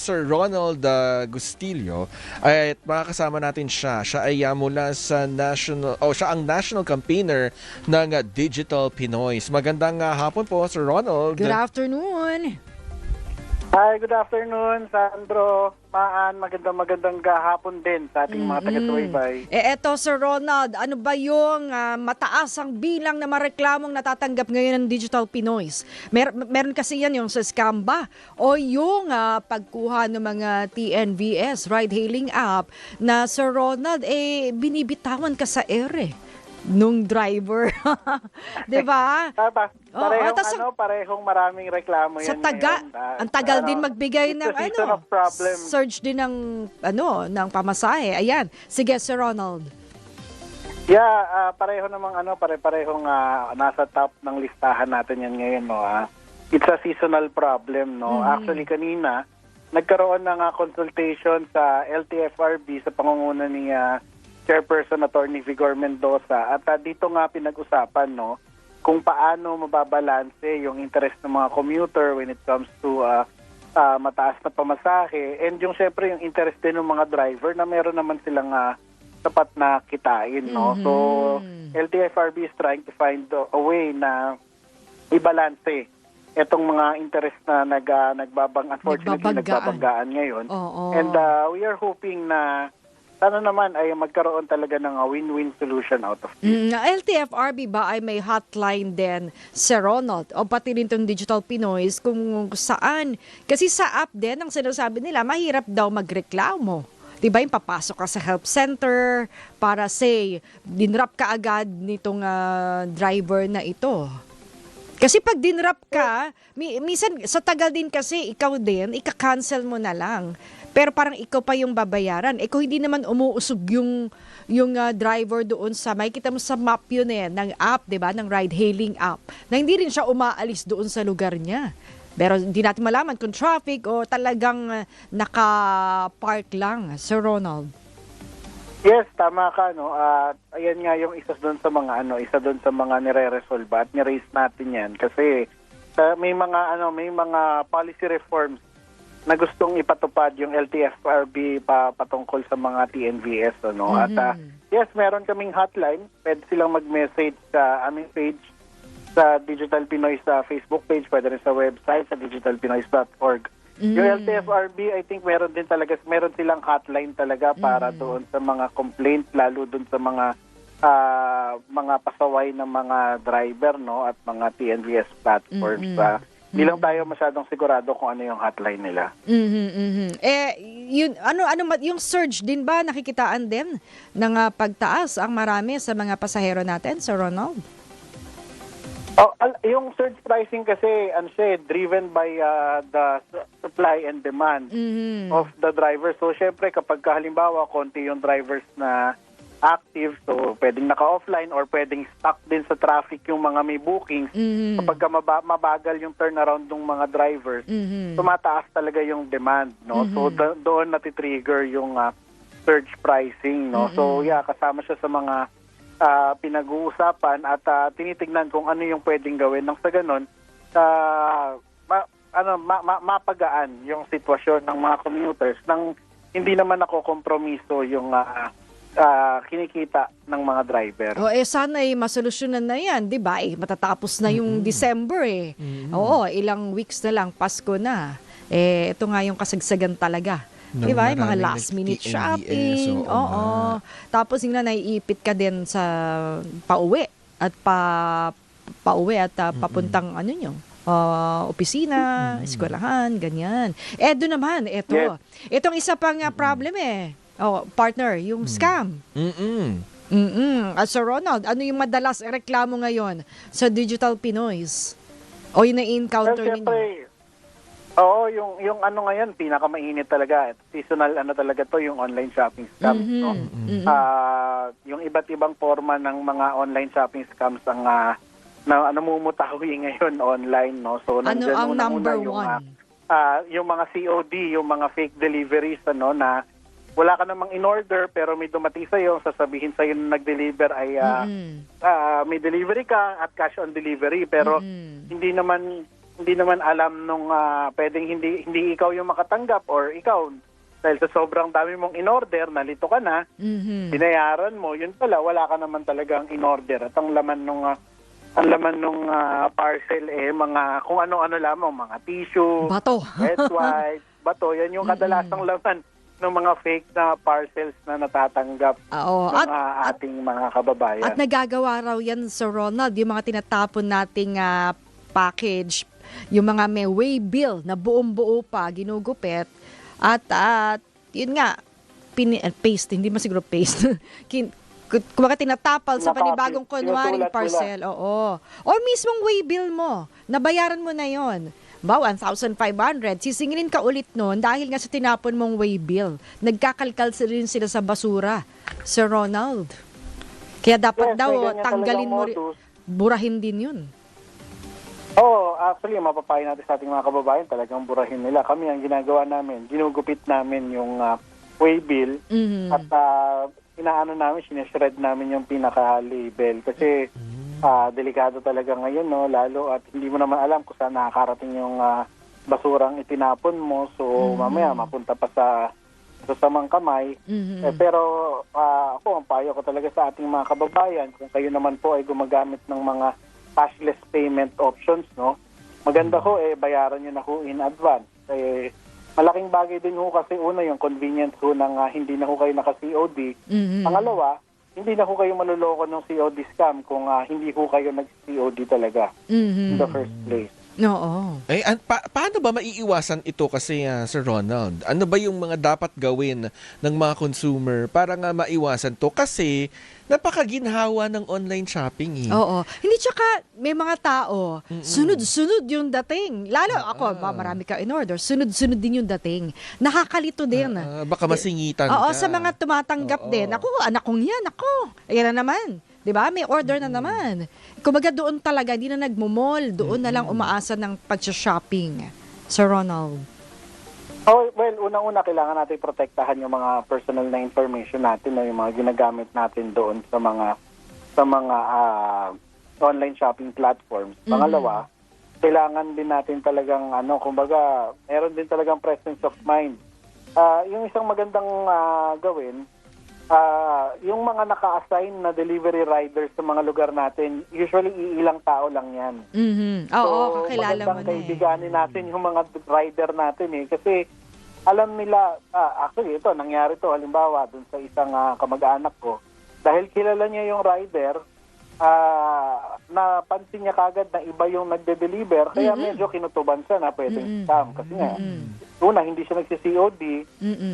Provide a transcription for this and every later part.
Sir Ronald Gustillo at makakasama natin siya. Siya ay mula sa siya ang national campaigner ng Digital Pinoy. Magandang hapon po, Sir Ronald. Good afternoon. Hi, good afternoon, Sandro, Maan. Magandang hapon din sa ating mga taga-subaybay. Eto, Sir Ronald, ano ba yung mataas ang bilang na mareklamong natatanggap ngayon ng Digital Pinoys? Meron kasi yan yung sa scam ba? O yung pagkuha ng mga TNVS, ride-hailing app, na Sir Ronald, binibitawan ka sa ere nung driver. Diba? Parehong maraming reklamo yan ngayon. Ang tagal din magbigay ng surge din ng ng pamasahe. Ayan. Sige, Sir Ronald. Yeah, pareho namang pare-parehong nasa top ng listahan natin yan ngayon, no. It's a seasonal problem, no. Actually kanina nagkaroon ng consultation sa LTFRB sa pangunguna ni Chairperson Attorney Vigor Mendoza, at dito nga pinag-usapan, no, kung paano mababalanse yung interest ng mga commuter when it comes to mataas na pamasahe, and yung syempre yung interest din ng mga driver na meron naman silang sapat na kitain, no. So LTFRB is trying to find a way na i-balance etong mga interest na nagbabanggaan ngayon. And we are hoping na sana naman ay magkaroon talaga ng win-win solution out of this. LTFRB ba ay may hotline din, Sir Ronald, o pati rin itong Digital Pinoys kung saan? Kasi sa app din, ang sinasabi nila, mahirap daw magreklamo. Diba yung papasok ka sa help center para say, dinrap ka agad nitong driver na ito. Kasi pag dinrap ka, minsan sa tagal din kasi ikaw din, ika-cancel mo na lang. Pero parang ikaw pa yung babayaran. Kung hindi naman umuusog yung driver doon sa, makikita mo sa map yun ng app, diba? Ng ride-hailing app. Na hindi rin siya umaalis doon sa lugar niya. Pero hindi natin malaman kung traffic o talagang naka-park lang, Sir Ronald. Yes, tama ka, no. Ayan nga yung isa doon sa mga nire-resolve at ni-raise natin 'yan kasi may mga policy reforms na gustong ipatupad yung LTFRB patungkol sa mga TNVS, no. At yes, meron kaming hotline. Pwede silang mag-message sa aming page sa Digital Pinoy sa Facebook page, pwede rin sa website sa digitalpinoys.org. Yung LTFRB, I think meron silang hotline talaga para doon sa mga complaint, lalo doon sa mga pasaway ng mga driver, no, at mga TNVS platforms. Hindi lang tayo masyadong sigurado kung ano yung hotline nila. Yung surge din ba nakikitaan din ng pagtaas ang marami sa mga pasahero natin, Sir Ronald? Yung surge pricing kasi driven by the supply and demand of the drivers. So syempre kapag halimbawa konti yung drivers na active, so pwedeng naka-offline or pwedeng stuck din sa traffic yung mga may bookings. Kapag mabagal yung turnaround ng mga drivers, tumataas talaga yung demand, no. So doon natitrigger yung surge pricing, no. So yeah, kasama siya sa mga pinag-uusapan at tinitingnan kung ano yung pwedeng gawin nang sa ganun mapagaan yung sitwasyon ng mga commuters nang hindi naman nakokompromiso yung kinikita ng mga driver. Sana masolusyonan na yan, di ba? Matatapos na yung December Oo, ilang weeks na lang, Pasko na. Ito nga yung kasagsagan talaga. Diba? Yung mga last minute shopping. Oo. Tapos yung naiipit ka din sa pauwi at papuntang opisina, eskwelahan, ganyan. Doon naman, itong isa pang problem partner, yung scam. Sir Ronald, ano yung madalas reklamo ngayon sa Digital Pinoys? O yung na-encounter ninyo? Oo, yung ngayon, pinakamainit talaga. Seasonal talaga to, yung online shopping scams. No? Yung iba't ibang forma ng mga online shopping scams ang namumutawi ngayon online. No? So, ano ang number one? Yung mga COD, yung mga fake deliveries, na wala ka namang in-order pero may dumating sa'yo, sasabihin sa'yo na nag-deliver ay may delivery ka at cash on delivery pero hindi naman alam nung pwedeng hindi ikaw yung makatanggap or ikaw dahil sa sobrang dami mong in-order, nalito ka na, binayaran mo, yun pala, wala ka naman talagang in-order. At ang laman nung parcel mga kung ano-ano lamang, mga tissue, Bato. wet wipes, bato, yan yung kadalasang laman ng mga fake na parcels na natatanggap Oo. ng ating mga kababayan. At nagagawa raw yan, Sir Ronald, yung mga tinatapon nating package, yung mga may waybill na buong-buo pa, ginugupit, at yun nga, paste, hindi man siguro paste, kumbaga tinatapal sa panibagong kunwaring parcel. Oo. O mismong waybill mo, nabayaran mo na yon. Ba, 1,500, sisingilin ka ulit noon dahil nga sa tinapon mong waybill. Nagkakalkal rin sila sa basura, Sir Ronald. Kaya dapat Yes, daw, may ganyan tanggalin mo, talagang modus. burahin din yun. Oo, actually, mapapayo natin sa ating mga kababayan, talagang burahin nila. Kami, ang ginagawa namin, ginugupit namin yung waybill at inaano namin, sineshred namin yung pinaka-label. Kasi delikado talaga ngayon, no? Lalo at hindi mo naman alam kung saan nakakarating yung basurang itinapon mo. So, mamaya, mapunta pa sa samang kamay. Pero ako, ang payo ko talaga sa ating mga kababayan, kung kayo naman po ay gumagamit ng mga cashless payment options, no? Maganda ho, bayaran nyo na ho in advance. Malaking bagay din ho kasi una yung convenience ho ng hindi na ho kayo naka-COD. Pangalawa, hindi na ho kayo maluloko ng COD scam kung hindi ho kayo nag-COD talaga in the first place. Oo. Paano ba maiiwasan ito kasi, Sir Ronald? Ano ba yung mga dapat gawin ng mga consumer para nga maiwasan to? Kasi napakaginhawa ng online shopping. Oo. Hindi, tsaka may mga tao, sunod-sunod yung dating. Lalo ako, marami ka in order, sunod-sunod din yung dating. Nakakalito din. Baka masingitan Oo, ka. sa mga tumatanggap din. Ako, anak kong yan, ako. Ayan na naman. 'Di ba? May order na naman. Kumbaga doon talaga, hindi na nagmo-mall. Doon na lang umaasa ng pag-shopping. Sir Ronald. Oh, well, unang-una kailangan natin protektahan yung mga personal na information natin, no, yung mga ginagamit natin doon sa mga online shopping platforms. Pangalawa, kailangan din natin talagang kumbaga, meron din talagang presence of mind. Yung isang magandang gawin, yung mga naka-assign na delivery riders sa mga lugar natin, usually iilang tao lang yan. Oo, kakilala mo na kaibiganin natin yung mga rider natin kasi alam nila, actually ito, nangyari to halimbawa dun sa isang kamag-anak ko, dahil kilala niya yung rider, napansin niya kagad na iba yung nagde-deliver, kaya medyo kinutuban siya na pwedeng scam. Kasi nga, una, hindi siya nagsi-COD,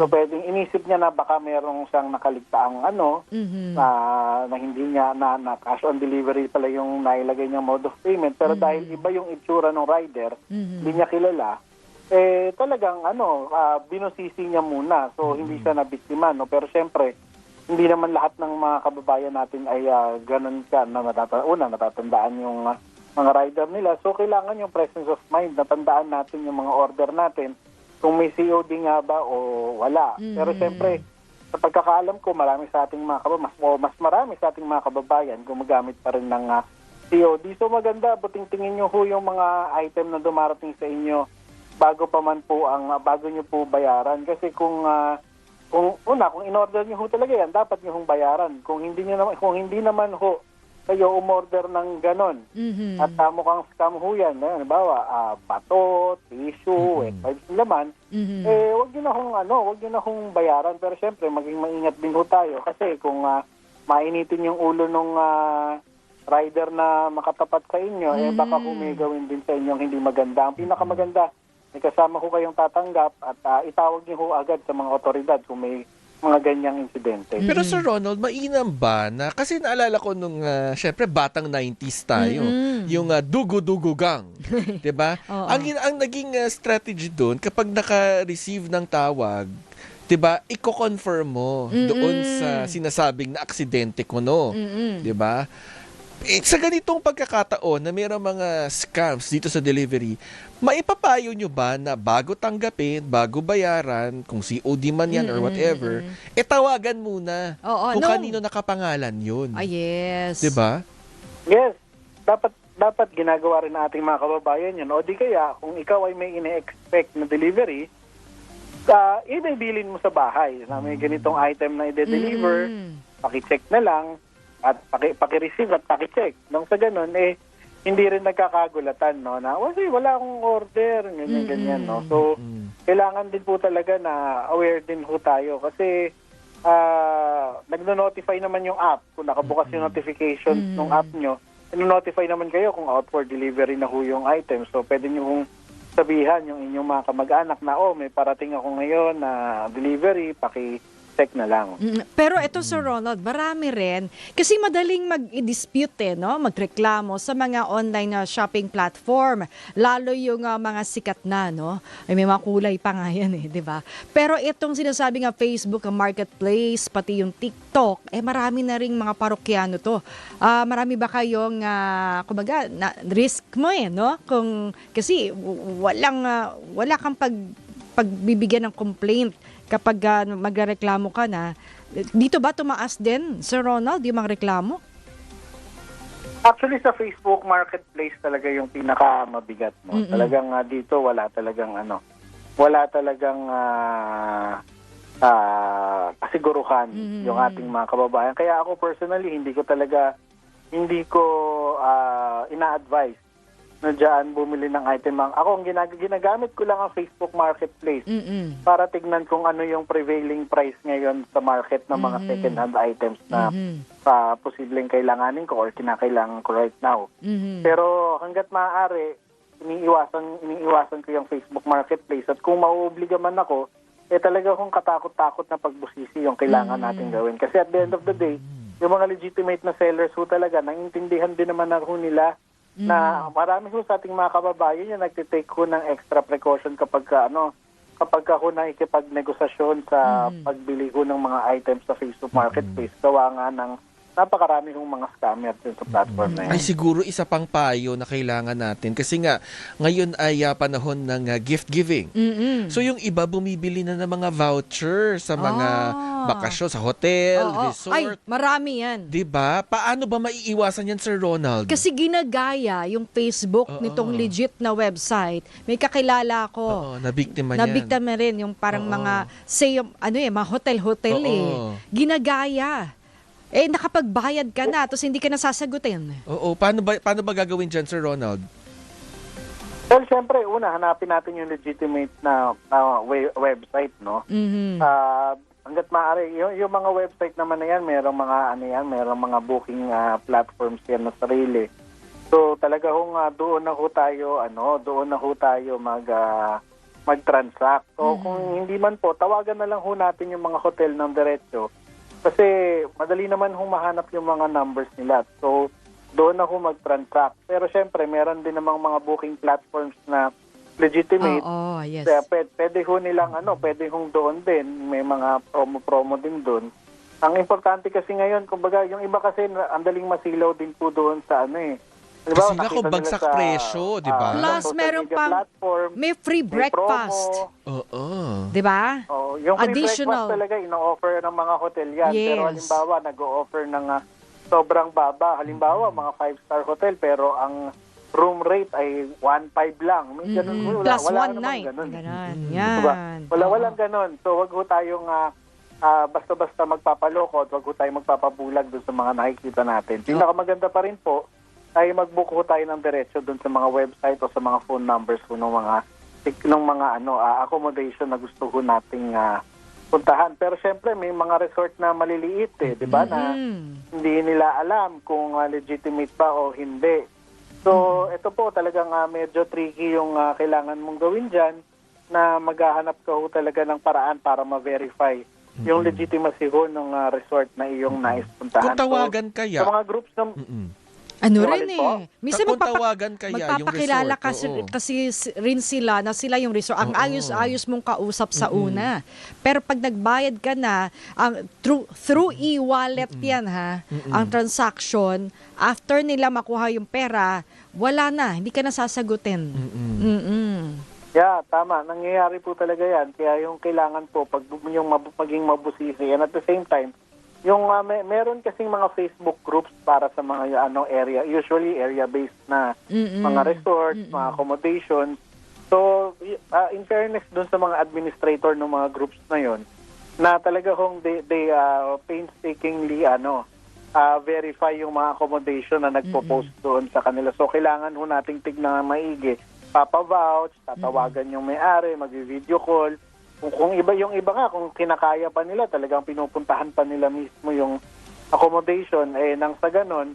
so pwedeng inisip niya na baka merong siyang nakaligtaang na hindi niya, na cash on delivery pala yung nailagay niyang mode of payment. Pero dahil iba yung itsura ng rider, hindi niya kilala, talagang binusisi niya muna. So, hindi siya nabiktima, no? Pero syempre, hindi naman lahat ng mga kababayan natin ay ganun ka na natatandaan yung mga rider nila. So, kailangan yung presence of mind, natandaan natin yung mga order natin, kung may COD nga ba o wala. Pero siyempre, sa pagkakaalam ko, marami sa ating mga kababayan, mas marami sa ating mga kababayan gumagamit pa rin ng COD. So, maganda, buting tingin nyo ho yung mga item na dumarating sa inyo bago nyo po bayaran. Kasi kung in-order niyo ho talaga yan, dapat niyo hong bayaran. Kung hindi naman ho kayo umorder ng ganon at mukhang scam ho yan, halimbawa bato, tissue, wet wipes naman, wag niyo na hong bayaran. Pero syempre maging maingat din ho tayo kasi kung mainitin yung ulo nung rider na makatapat sa inyo, baka may gawin din sa inyo hindi maganda. Ang pinakamaganda, may kasama ko kayong tatanggap at itawag niyo ho agad sa mga otoridad kung may mga ganyang insidente. Pero Sir Ronald, mainam ba na, kasi naalala ko nung, syempre, batang 90s tayo, yung dugo-dugo gang, diba? Ang naging strategy doon, kapag naka-receive ng tawag, diba, i-confirm mo doon sa sinasabing na aksidente ko, no? Diba? Sa ganitong pagkakataon na mayroong mga scams dito sa delivery, maipapayo nyo ba na bago tanggapin, bago bayaran, kung COD man yan or whatever, tawagan muna kung kanino nakapangalan yun. Yes. Diba? Yes. Dapat dapat ginagawa rin ng ating mga kababayan yun. O di kaya, kung ikaw ay may ine-expect na delivery, i-bilin mo sa bahay na may ganitong item na i-deliver, paki-check na lang, at paki-receive at paki-check. Nang sa ganun, hindi rin nagkakagulatan, no, na wala akong order, ganyan, no. So, kailangan din po talaga na aware din po tayo kasi nagno-notify naman yung app. Kung nakabukas yung notification ng app nyo, notify naman kayo kung out for delivery na ho yung item. So, pwede nyo kung sabihan yung inyong mga kamag-anak na, may parating ako ngayon na delivery, paki-check na lang. Pero ito, Sir Ronald, marami rin. Kasi madaling mag-dispute, no? Magreklamo sa mga online na shopping platform. Lalo yung mga sikat na, no? Ay, may mga kulay pa nga yan, di ba? Pero itong sinasabi nga Facebook, ang marketplace, pati yung TikTok, marami na ring mga parokyano to. Marami ba kayong, kumbaga, risk mo no? Kasi wala kang pagbibigyan ng complaint kapag magreklamo ka na. Dito ba tumaas din, Sir Ronald, yung mga reklamo? Actually, sa Facebook Marketplace talaga yung pinaka-mabigat. No? Talagang dito wala talagang kasiguruhan yung ating mga kababayan. Kaya ako personally, hindi ko ina-advise na dyan bumili ng item. Ako, ang ginagamit ko lang ang Facebook Marketplace para tignan kung ano yung prevailing price ngayon sa market ng mga second-hand items na posibleng kailanganin ko or kinakailangan ko right now. Pero hanggat maaari, iniiwasan ko yung Facebook Marketplace at kung mauobliga man ako, talaga kung katakot-takot na pagbusisi yung kailangan natin gawin. Kasi at the end of the day, yung mga legitimate na sellers ho talaga, naiintindihan din naman ako nila na marami ho sa ating mga kababayan yung nagtitake ho ng extra precaution kapag ho nakikipagnegosasyon sa pagbili ho ng mga items sa Facebook Marketplace. Gawa nga ng napakarami hong mga scammer din sa platform na yan. Ay siguro isa pang payo na kailangan natin kasi nga ngayon ay panahon ng gift giving. So yung iba bumibili na ng mga voucher sa mga bakasyon sa hotel, resort. Ay, marami yan. 'Di ba? Paano ba maiiwasan yan, Sir Ronald? Kasi ginagaya yung Facebook nitong legit na website. May kakilala ko. Nabiktima yan. Nabiktima rin yung parang mga mga hotel ginagaya. Nakapagbayad ka na, tapos hindi ka nasasagutin. Oo, paano ba gagawin dyan, Sir Ronald? Well, siyempre, una, hanapin natin yung legitimate na website, no? Hanggat maaari, yung mga website naman na yan, merong mga booking platforms yan na sarili. So, talaga doon na ho tayo mag-transact. So, kung hindi man po, tawagan na lang ho natin yung mga hotel ng diretso. Kasi madali naman mahanap yung mga numbers nila. So, doon na mag-transact. Pero syempre, meron din namang mga booking platforms na legitimate. Yes. Kaya pwede doon din. May mga promo din doon. Ang importante kasi ngayon, kumbaga, yung iba kasi ang daling masilaw din po doon sa Kasi nga kung bagsak presyo, di ba? Plus, meron pang may free breakfast. Di ba? Yung free additional breakfast talaga, ino-offer ng mga hotel yan. Yes. Pero halimbawa, nag-o-offer ng sobrang baba. Halimbawa, mga 5-star hotel, pero ang room rate ay 1.5 lang. May ganun. Plus wala 1 night. Ganun. Yan. Diba? Walang ganun. So, wag ho tayong basta-basta magpapaloko at wag ho tayong magpapabulag doon sa mga nakikita natin. Pinakamaganda pa rin po, ay mag-book ho tayo ng diretso doon sa mga website o sa mga phone numbers ho ng mga accommodation na gusto ho nating puntahan. Pero syempre may mga resort na maliliit di ba, na hindi nila alam kung legitimate ba o hindi. So ito po talagang medyo tricky yung kailangan mong gawin diyan, na maghahanap ka ho talaga ng paraan para ma-verify yung legitimacy ho ng resort na iyong nais puntahan. Kung tawagan kaya sa mga groups ng Minsan kung tawagan kaya yung magpapakilala resort. kasi rin sila na sila yung resort. Ang ayos-ayos mong kausap sa una. Pero pag nagbayad ka na, through e-wallet yan ang transaction, after nila makuha yung pera, wala na, hindi ka na sasagutin. Yeah, tama. Nangyayari po talaga yan. Kaya yung kailangan po, yung maging mabusisi, and at the same time, yung meron kasing mga Facebook groups para sa mga area, usually area-based na mga resorts, mga accommodations. So, in fairness dun sa mga administrator ng mga groups na yon, na talaga they painstakingly verify yung mga accommodation na nagpo-post doon sa kanila. So, kailangan ho nating tignan maigi. Papa-vouch, tatawagan yung may-ari, mag-video call. Kung yung iba nga, kung kinakaya pa nila, talagang pinupuntahan pa nila mismo yung accommodation, nang sa ganon,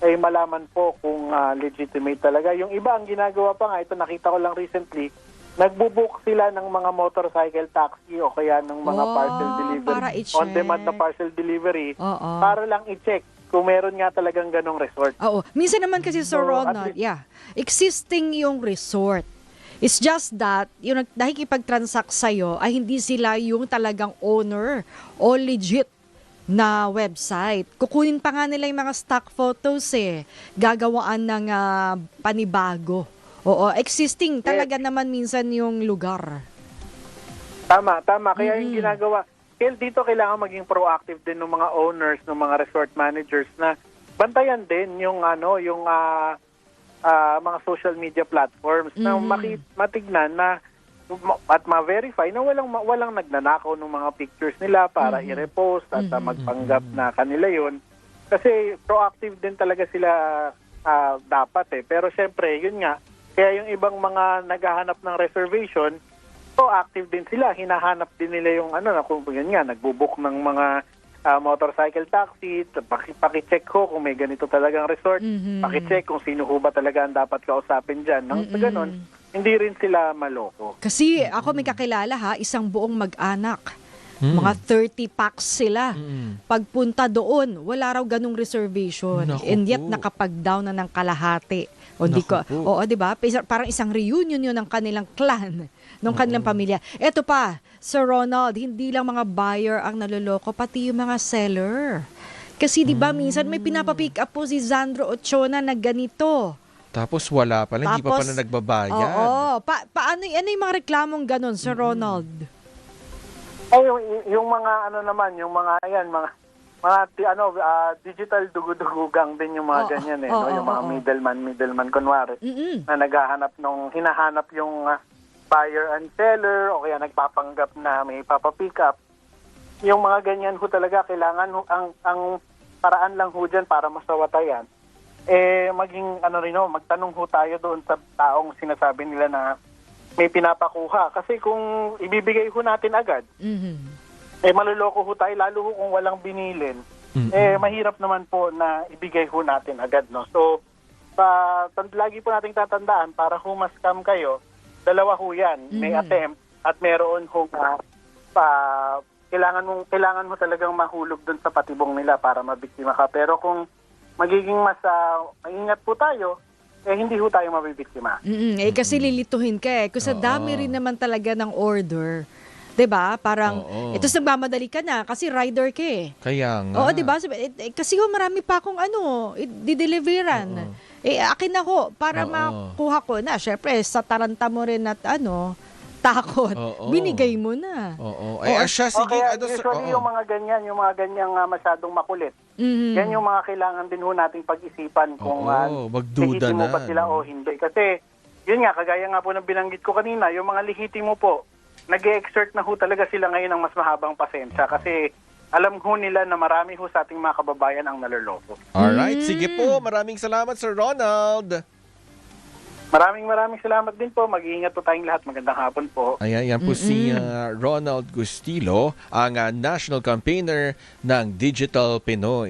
malaman po kung legitimate talaga. Yung iba, ang ginagawa pa nga, ito nakita ko lang recently, nagbubook sila ng mga motorcycle taxi o kaya ng mga parcel delivery, para i-check. on-demand na parcel delivery, Oo. para lang i-check kung meron nga talagang ganong resort. Oo. Minsan naman kasi, Sir So, Ronald, existing yung resort. It's just that, yung nakikipag-transact sa'yo ay hindi sila yung talagang owner o legit na website. Kukunin pa nga nila yung mga stock photos gagawaan ng panibago. Oo, existing talaga naman minsan yung lugar. Tama. Kaya yung ginagawa, dito kailangan maging proactive din ng mga owners, ng mga resort managers na bantayan din yung mga social media platforms na matignan na at ma-verify na walang nagnanakaw ng mga pictures nila para i-repost at magpanggap na kanila yon. Kasi proactive din talaga sila dapat Pero syempre, yun nga, kaya yung ibang mga naghahanap ng reservation, proactive din sila. Hinahanap din nila yung kung yun nga, nagbubook ng mga motorcycle taxi, pakicheck ho kung may ganito talagang resort, pakicheck kung sino ho ba talaga ang dapat kausapin dyan. Nang sa ganun, hindi rin sila maloko. Kasi ako may kakilala isang buong mag-anak. Mga 30 packs sila. Pagpunta doon, wala raw ganung reservation. Naku And yet po. nakapag-down na ng kalahati. O di ko, Naku po. oo, di ba? Parang isang reunion yun ng kanilang clan, ng kanilang pamilya. Eto pa, Sir Ronald, hindi lang mga buyer ang naloloko, pati yung mga seller. Kasi di ba minsan may pinapapick up po si Zandro Ochona na ganito. Tapos wala pala, hindi pa Tapos, pala nagbabayad. Oo. Paano ano yung mga reklamong ganon, Sir Ronald? Yung mga naman, yung mga digital dugudugugang din yung mga ganyan yung mga middleman kunwari na hinahanap yung buyer and seller o kaya nagpapanggap na may papapick up. Yung mga ganyan ho talaga kailangan ang paraan lang ho dyan para masawatayan maging magtanong ho tayo doon sa taong sinasabi nila na may pinapakuha. Kasi kung ibibigay ho natin agad, maluloko ho tayo, lalo ho kung walang binilin. Mahirap naman po na ibigay ho natin agad, no? So, lagi po nating tatandaan, para humascam kayo, dalawa ho yan. May attempt at meron ho kailangan mo talagang mahulog dun sa patibong nila para mabiktima ka. Pero kung magiging mas maingat po tayo, hindi ho tayo mabibiktima. Kasi lilituhin ka Kung sa dami rin naman talaga ng order, 'di ba? Parang ito nagmamadali ka na kasi rider ka Kaya nga. Oo, 'di ba? Kasi marami pa akong di-deliveran. Akin ako para makuha ko na. Syempre, sa taranta mo rin at takot. Binigay mo na. Oo. Siya, sige. Usually yung mga ganyang masyadong makulit. Yan yung mga kailangan din ho nating pag-isipan kung magduda lihiti mo na. ba sila o hindi. Kasi, yun nga, kagaya nga po ng binanggit ko kanina, yung mga lihiti mo po, nag-e-exert na ho talaga sila ngayon ng mas mahabang pasensya. Kasi, alam ho nila na marami ho sa ating mga kababayan ang naloloko. Alright, sige po. Maraming salamat, Sir Ronald. Maraming salamat din po. Mag-iingat po tayong lahat. Magandang hapon po. Ayan, yan po si Ronald Gustilo, ang national campaigner ng Digital Pinoy.